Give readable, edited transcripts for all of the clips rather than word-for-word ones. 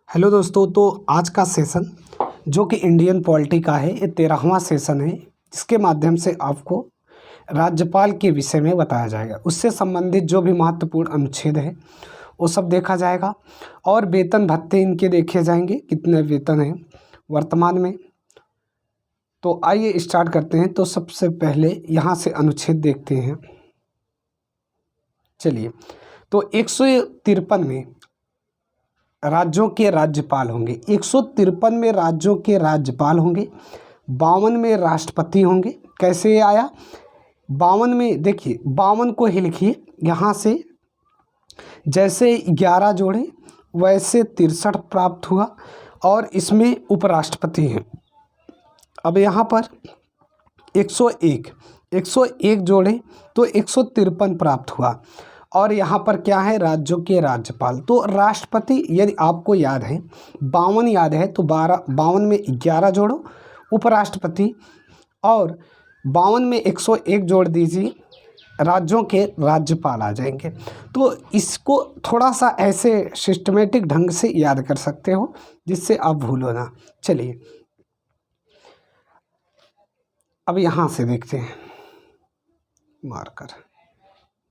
Hello दोस्तों। तो आज का सेशन जो कि इंडियन पॉलिटी का है, ये 13वां सेशन है। इसके माध्यम से आपको राज्यपाल के विषय में बताया जाएगा, उससे संबंधित जो भी महत्वपूर्ण अनुच्छेद है वो सब देखा जाएगा और वेतन भत्ते इनके देखे जाएंगे, कितने वेतन हैं वर्तमान में। तो आइए स्टार्ट करते हैं। तो सबसे पहले यहाँ से अनुच्छेद देखते हैं। चलिए, तो 153 में राज्यों के राज्यपाल होंगे, 153 में राज्यों के राज्यपाल होंगे, 52 में राष्ट्रपति होंगे। कैसे ये आया? 52 में देखिए, 52 को ही लिखिए यहाँ से, जैसे 11 जोड़े वैसे 63 प्राप्त हुआ और इसमें उपराष्ट्रपति हैं। अब यहाँ पर 101 जोड़े तो 153 प्राप्त हुआ और यहाँ पर क्या है? राज्यों के राज्यपाल। तो राष्ट्रपति यदि आपको याद है 52 याद है तो 52 में 11 जोड़ो उपराष्ट्रपति और 52 में 101 जोड़ दीजिए, राज्यों के राज्यपाल आ जाएंगे। तो इसको थोड़ा सा ऐसे सिस्टमेटिक ढंग से याद कर सकते हो जिससे आप भूलो ना। चलिए अब यहाँ से देखते हैं मार्कर।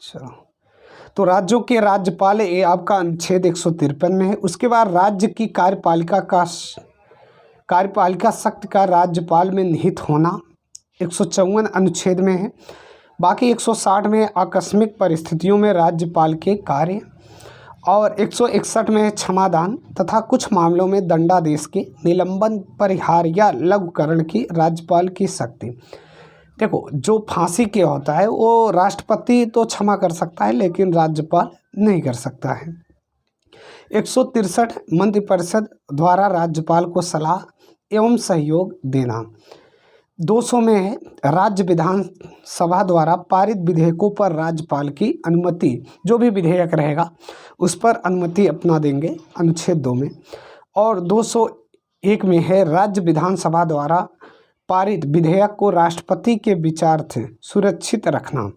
चलो, तो राज्यों के राज्यपाल ये आपका अनुच्छेद 153 में है। उसके बाद राज्य की कार्यपालिका शक्ति का राज्यपाल में निहित होना 154 अनुच्छेद में है। बाकी 160 में आकस्मिक परिस्थितियों में राज्यपाल के कार्य और 161 में क्षमादान तथा कुछ मामलों में दंडादेश के निलंबन, परिहार या लघुकरण की राज्यपाल की शक्ति। देखो, जो फांसी के होता है वो राष्ट्रपति तो क्षमा कर सकता है लेकिन राज्यपाल नहीं कर सकता है। 163 मंत्रिपरिषद द्वारा राज्यपाल को सलाह एवं सहयोग देना। 200 में है राज्य विधानसभा द्वारा पारित विधेयकों पर राज्यपाल की अनुमति, जो भी विधेयक रहेगा उस पर अनुमति अपना देंगे, अनुच्छेद 2 में। और 201 में है राज्य विधानसभा द्वारा पारित विधेयक को राष्ट्रपति के विचारार्थ सुरक्षित रखना।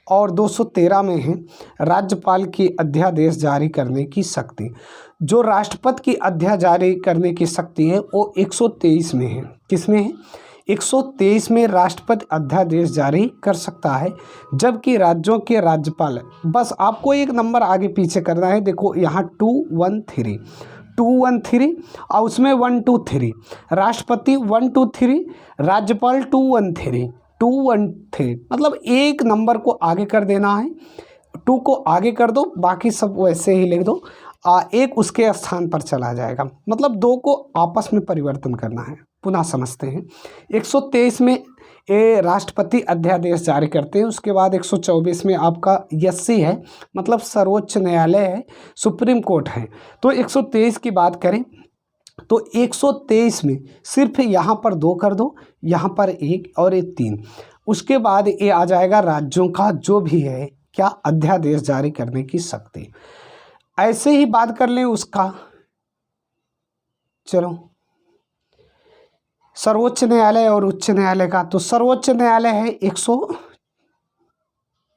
और 213 में है राज्यपाल की अध्यादेश जारी करने की शक्ति। जो राष्ट्रपति की अध्यादेश जारी करने की शक्ति है वो 123 में है। किसमें है? 123 में राष्ट्रपति अध्यादेश जारी कर सकता है, जबकि राज्यों के राज्यपाल, बस आपको एक नंबर आगे पीछे करना है। देखो यहाँ 213 और उसमें 123, राष्ट्रपति 123, राज्यपाल 213 मतलब एक नंबर को आगे कर देना है। 2 को आगे कर दो, बाकी सब वैसे ही लिख दो। एक उसके स्थान पर चला जाएगा, मतलब 2 को आपस में परिवर्तन करना है। पुनः समझते हैं। 123 में ये राष्ट्रपति अध्यादेश जारी करते हैं। उसके बाद 124 में आपका एससी है, मतलब सर्वोच्च न्यायालय है, सुप्रीम कोर्ट है। तो 123 की बात करें तो 123 में सिर्फ यहाँ पर 2 कर दो, यहाँ पर 1 और 1 3। उसके बाद ये आ जाएगा राज्यों का जो भी है क्या अध्यादेश जारी करने की शक्ति। ऐसे ही बात कर लें उसका, चलो सर्वोच्च न्यायालय और उच्च न्यायालय का। तो सर्वोच्च न्यायालय है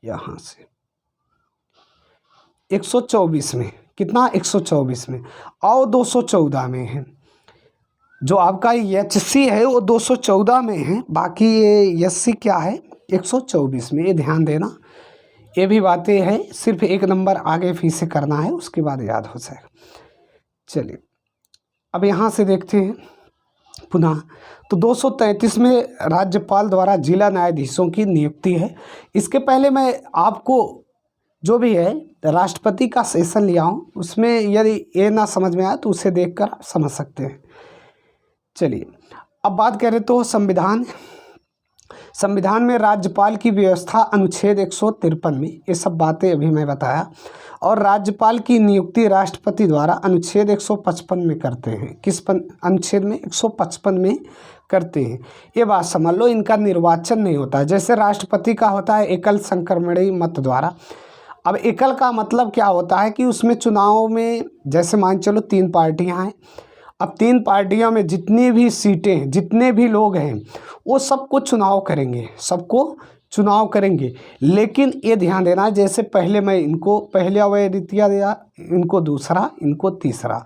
यहाँ से 124 में, कितना? 124 में। और 214 में है। जो आपका एचसी है वो 214 में है, बाकी ये एससी क्या है 124 में। ये ध्यान देना, ये भी बातें हैं, सिर्फ एक नंबर आगे फिर से करना है, उसके बाद याद हो जाएगा। चलिए अब यहाँ से देखते हैं पुनः। तो 233 में राज्यपाल द्वारा जिला न्यायाधीशों की नियुक्ति है। इसके पहले मैं आपको जो भी है राष्ट्रपति का सेशन लिया हूँ, उसमें यदि ये ना समझ में आए तो उसे देखकर आप समझ सकते हैं। चलिए अब बात करें तो संविधान में राज्यपाल की व्यवस्था अनुच्छेद 153 में, ये सब बातें अभी मैं बताया। और राज्यपाल की नियुक्ति राष्ट्रपति द्वारा अनुच्छेद 155 में करते हैं। किस अनुच्छेद में? 155 में करते हैं। ये बात समझ लो, इनका निर्वाचन नहीं होता है। जैसे राष्ट्रपति का होता है एकल संक्रमणीय मत द्वारा। अब एकल का मतलब क्या होता है कि उसमें चुनाव में, जैसे मान चलो 3 पार्टियां हैं, अब 3 पार्टियों में जितनी भी सीटें हैं, जितने भी लोग हैं, वो सबको चुनाव करेंगे, सबको चुनाव करेंगे। लेकिन ये ध्यान देना, जैसे पहले मैं इनको पहले अवैधता दिया, इनको दूसरा, इनको तीसरा,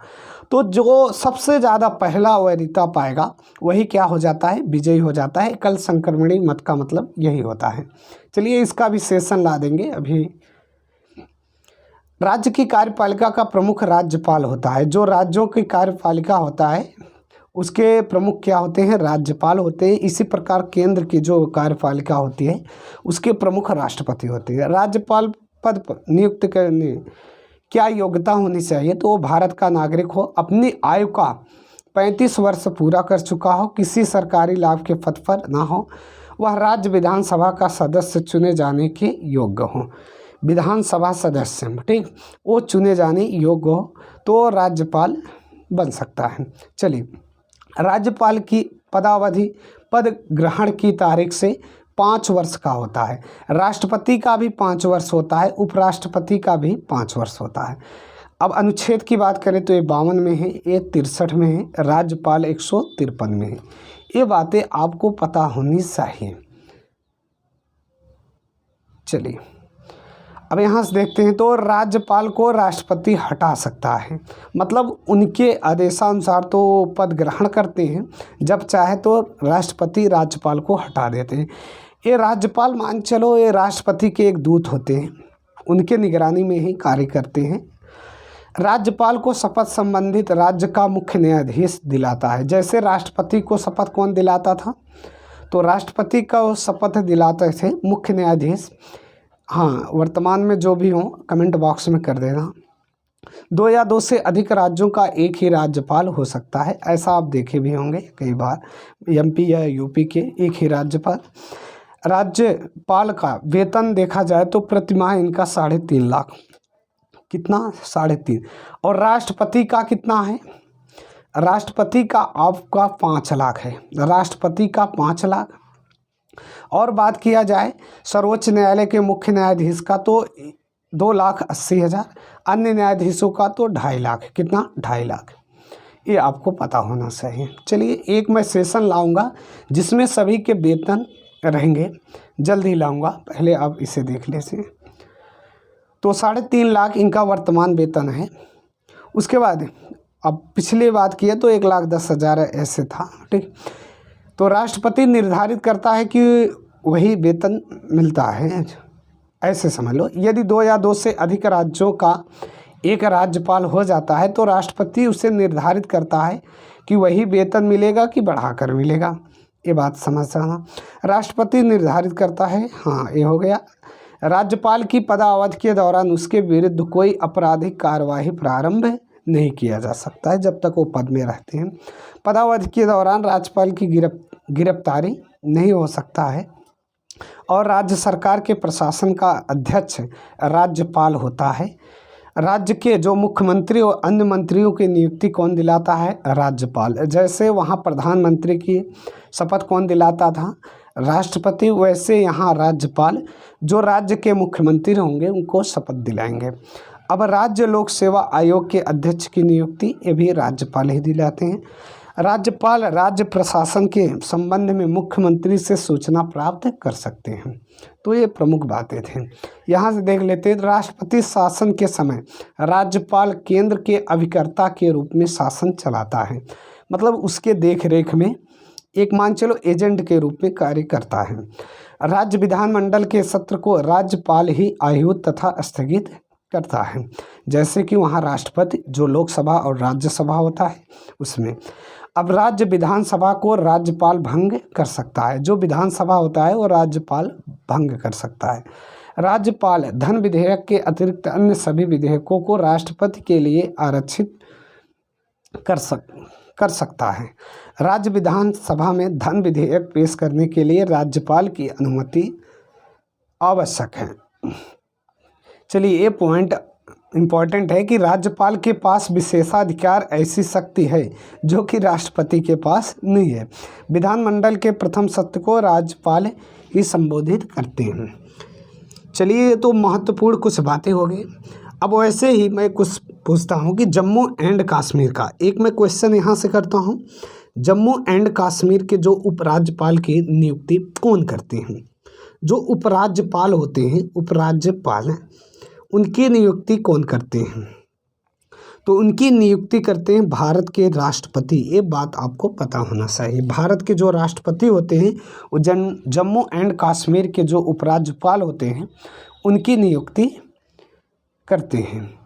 तो जो सबसे ज़्यादा पहला अवैधता पाएगा वही क्या हो जाता है, विजयी हो जाता है। एकल संक्रमणी मत का मतलब यही होता है। चलिए इसका विशेषण ला देंगे अभी। राज्य की कार्यपालिका का प्रमुख राज्यपाल होता है। जो राज्यों की कार्यपालिका होता है उसके प्रमुख क्या होते हैं, राज्यपाल होते हैं। इसी प्रकार केंद्र की जो कार्यपालिका होती है उसके प्रमुख राष्ट्रपति होते हैं। राज्यपाल पद पर नियुक्त करने क्या योग्यता होनी चाहिए, तो वो भारत का नागरिक हो, अपनी आयु का 35 वर्ष पूरा कर चुका हो, किसी सरकारी लाभ के पद पर ना हो, वह राज्य विधानसभा का सदस्य चुने जाने के योग्य हो। विधानसभा सदस्य, ठीक, वो चुने जाने योग्य हो तो राज्यपाल बन सकता है। चलिए, राज्यपाल की पदावधि पद ग्रहण की तारीख से 5 वर्ष का होता है। राष्ट्रपति का भी 5 वर्ष होता है, उपराष्ट्रपति का भी 5 वर्ष होता है। अब अनुच्छेद की बात करें तो ये 52 में है, ये 63 में है, राज्यपाल 153 में है। ये बातें आपको पता होनी चाहिए। चलिए अब यहाँ से देखते हैं, तो राज्यपाल को राष्ट्रपति हटा सकता है, मतलब उनके आदेशानुसार तो पद ग्रहण करते हैं, जब चाहे तो राष्ट्रपति राज्यपाल को हटा देते हैं। ये राज्यपाल मान चलो ये राष्ट्रपति के एक दूत होते हैं, उनके निगरानी में ही कार्य करते हैं। राज्यपाल को शपथ संबंधित राज्य का मुख्य न्यायाधीश दिलाता है। जैसे राष्ट्रपति को शपथ कौन दिलाता था, तो राष्ट्रपति का शपथ दिलाते थे मुख्य न्यायाधीश। हाँ, वर्तमान में जो भी हो कमेंट बॉक्स में कर देना। 2 या 2 से अधिक राज्यों का एक ही राज्यपाल हो सकता है, ऐसा आप देखे भी होंगे कई बार, एमपी या यूपी के एक ही राज्यपाल। राज्यपाल का वेतन देखा जाए तो प्रतिमाह इनका 3.5 लाख, कितना, 3.5। और राष्ट्रपति का कितना है, राष्ट्रपति का आपका 5 लाख है, राष्ट्रपति का 5 लाख। और बात किया जाए सर्वोच्च न्यायालय के मुख्य न्यायाधीश का तो 2,80,000, अन्य न्यायाधीशों का तो 2.5 लाख, कितना, 2.5 लाख। ये आपको पता होना चाहिए। चलिए एक मैं सेशन लाऊंगा जिसमें सभी के वेतन रहेंगे, जल्द ही लाऊंगा, पहले आप इसे देख लीजिए। तो 3.5 लाख इनका वर्तमान वेतन है। उसके बाद अब पिछली बात किए तो 1,10,000 ऐसे था, ठीक। तो राष्ट्रपति निर्धारित करता है कि वही वेतन मिलता है, ऐसे समझ लो। यदि 2 या 2 से अधिक राज्यों का एक राज्यपाल हो जाता है तो राष्ट्रपति उसे निर्धारित करता है कि वही वेतन मिलेगा कि बढ़ाकर मिलेगा। ये बात समझ जाना, राष्ट्रपति निर्धारित करता है। हाँ, ये हो गया। राज्यपाल की पदावधि के दौरान उसके विरुद्ध कोई आपराधिक कार्यवाही प्रारंभ नहीं किया जा सकता है जब तक वो पद में रहते हैं। पदावधि के दौरान राज्यपाल की गिरफ्तारी नहीं हो सकता है। और राज्य सरकार के प्रशासन का अध्यक्ष राज्यपाल होता है। राज्य के जो मुख्यमंत्री और अन्य मंत्रियों की नियुक्ति कौन दिलाता है, राज्यपाल। जैसे वहाँ प्रधानमंत्री की शपथ कौन दिलाता था, राष्ट्रपति, वैसे यहाँ राज्यपाल जो राज्य के मुख्यमंत्री होंगे उनको शपथ दिलाएंगे। अब राज्य लोक सेवा आयोग के अध्यक्ष की नियुक्ति ये भी राज्यपाल ही दिलाते हैं। राज्यपाल राज्य प्रशासन के संबंध में मुख्यमंत्री से सूचना प्राप्त कर सकते हैं। तो ये प्रमुख बातें थे। यहाँ से देख लेते हैं, राष्ट्रपति शासन के समय राज्यपाल केंद्र के अभिकर्ता के रूप में शासन चलाता है, मतलब उसके देख रेख में एक मान चलो एजेंट के रूप में कार्य करता है। राज्य विधानमंडल के सत्र को राज्यपाल ही आहूत तथा स्थगित करता है। जैसे कि वहाँ राष्ट्रपति जो लोकसभा और राज्यसभा होता है उसमें। अब राज्य विधानसभा को राज्यपाल भंग कर सकता है, जो विधानसभा होता है वो राज्यपाल भंग कर सकता है। राज्यपाल धन विधेयक के अतिरिक्त अन्य सभी विधेयकों को राष्ट्रपति के लिए आरक्षित कर सकता है। राज्य विधानसभा में धन विधेयक पेश करने के लिए राज्यपाल की अनुमति आवश्यक है। चलिए ये पॉइंट इम्पॉर्टेंट है कि राज्यपाल के पास विशेषाधिकार ऐसी शक्ति है जो कि राष्ट्रपति के पास नहीं है। विधानमंडल के प्रथम सत्र को राज्यपाल ही संबोधित करते हैं। चलिए ये तो महत्वपूर्ण कुछ बातें हो गई। अब वैसे ही मैं कुछ पूछता हूँ कि जम्मू एंड कश्मीर का एक मैं क्वेश्चन यहाँ से करता हूँ। जम्मू एंड कश्मीर के जो उपराज्यपाल की नियुक्ति कौन करते हैं? जो उपराज्यपाल होते हैं, उपराज्यपाल उनकी नियुक्ति कौन करते हैं? तो उनकी नियुक्ति करते हैं भारत के राष्ट्रपति। ये बात आपको पता होना चाहिए। भारत के जो राष्ट्रपति होते हैं वो जम्मू एंड कश्मीर के जो उपराज्यपाल होते हैं उनकी नियुक्ति करते हैं।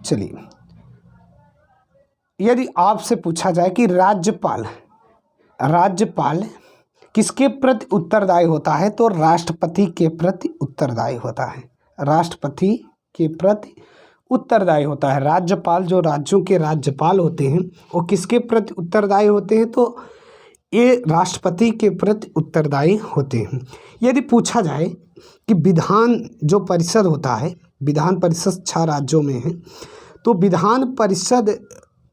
चलिए, यदि आपसे पूछा जाए कि राज्यपाल किसके प्रति उत्तरदायी होता है, तो राष्ट्रपति के प्रति उत्तरदायी होता है। राष्ट्रपति के प्रति उत्तरदायी होता है। राज्यपाल, जो राज्यों के राज्यपाल होते हैं, वो किसके प्रति उत्तरदायी होते हैं, तो ये राष्ट्रपति के प्रति उत्तरदायी होते हैं। यदि पूछा जाए कि विधान जो परिषद होता है, विधान परिषद 6 राज्यों में है, तो विधान परिषद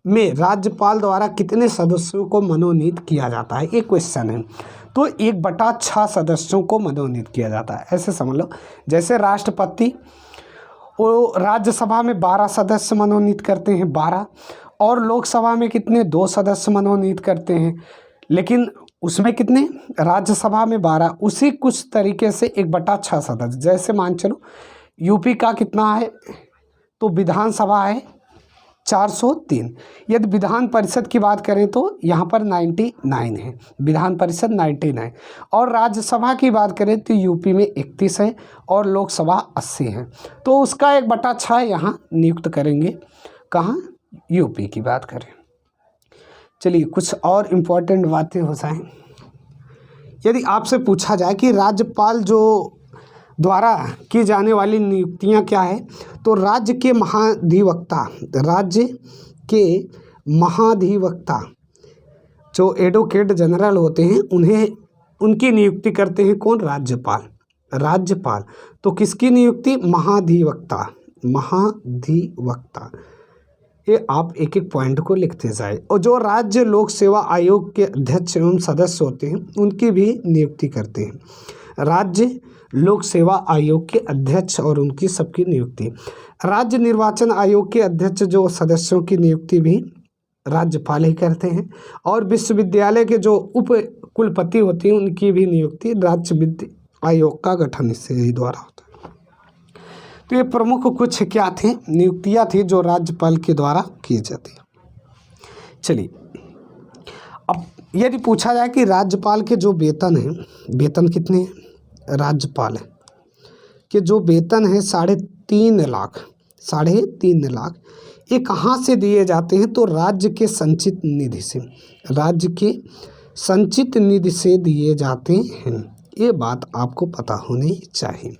में राज्यपाल द्वारा कितने सदस्यों को मनोनीत किया जाता है, एक क्वेश्चन है। तो 1/6 सदस्यों को मनोनीत किया जाता है। ऐसे समझ लो, जैसे राष्ट्रपति वो राज्यसभा में 12 सदस्य मनोनीत करते हैं, 12, और लोकसभा में कितने, 2 सदस्य मनोनीत करते हैं, लेकिन उसमें कितने, राज्यसभा में 12। उसी कुछ तरीके से 1/6 सदस्य, जैसे मान चलो यूपी का कितना है, तो विधानसभा है 403। यदि विधान परिषद की बात करें तो यहाँ पर 99 है, विधान परिषद 99, और राज्यसभा की बात करें तो यूपी में 31 है और लोकसभा 80 है। तो उसका 1/6 यहाँ नियुक्त करेंगे। कहाँ, यूपी की बात करें। चलिए, कुछ और इम्पोर्टेंट बातें हो जाएं। यदि आपसे पूछा जाए कि राज्यपाल जो द्वारा की जाने वाली नियुक्तियां क्या है, तो राज्य के महाधिवक्ता जो एडवोकेट जनरल होते हैं, उनकी नियुक्ति करते हैं कौन, राज्यपाल। तो किसकी नियुक्ति, महाधिवक्ता। ये आप एक एक पॉइंट को लिखते जाए। और जो राज्य लोक सेवा आयोग के अध्यक्ष एवं सदस्य होते हैं उनकी भी नियुक्ति करते हैं। राज्य लोक सेवा आयोग के अध्यक्ष और उनकी सबकी नियुक्ति। राज्य निर्वाचन आयोग के अध्यक्ष जो सदस्यों की नियुक्ति भी राज्यपाल ही करते हैं। और विश्वविद्यालय के जो उप कुलपति होते हैं उनकी भी नियुक्ति राज्य विद्या आयोग का गठन इससे ही द्वारा होता है। तो ये प्रमुख कुछ क्या थे, नियुक्तियां थी जो राज्यपाल के द्वारा की जाती है। चलिए, अब यदि पूछा जाए कि राज्यपाल के जो वेतन है, वेतन कितने हैं, राज्यपाल के जो वेतन है 3.5 लाख, ये कहाँ से दिए जाते हैं, तो राज्य के संचित निधि से दिए जाते हैं। ये बात आपको पता होनी चाहिए।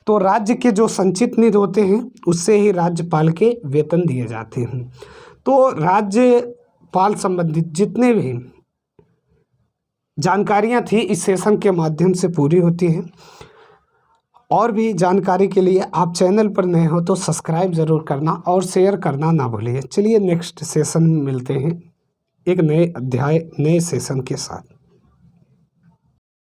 तो राज्य के जो संचित निधि होते हैं उससे ही राज्यपाल के वेतन दिए जाते हैं। तो राज्यपाल संबंधित जितने भी जानकारियां थी इस सेशन के माध्यम से पूरी होती हैं। और भी जानकारी के लिए आप चैनल पर नए हो तो सब्सक्राइब ज़रूर करना और शेयर करना ना भूलिए। चलिए, नेक्स्ट सेशन में मिलते हैं एक नए अध्याय, नए सेशन के साथ।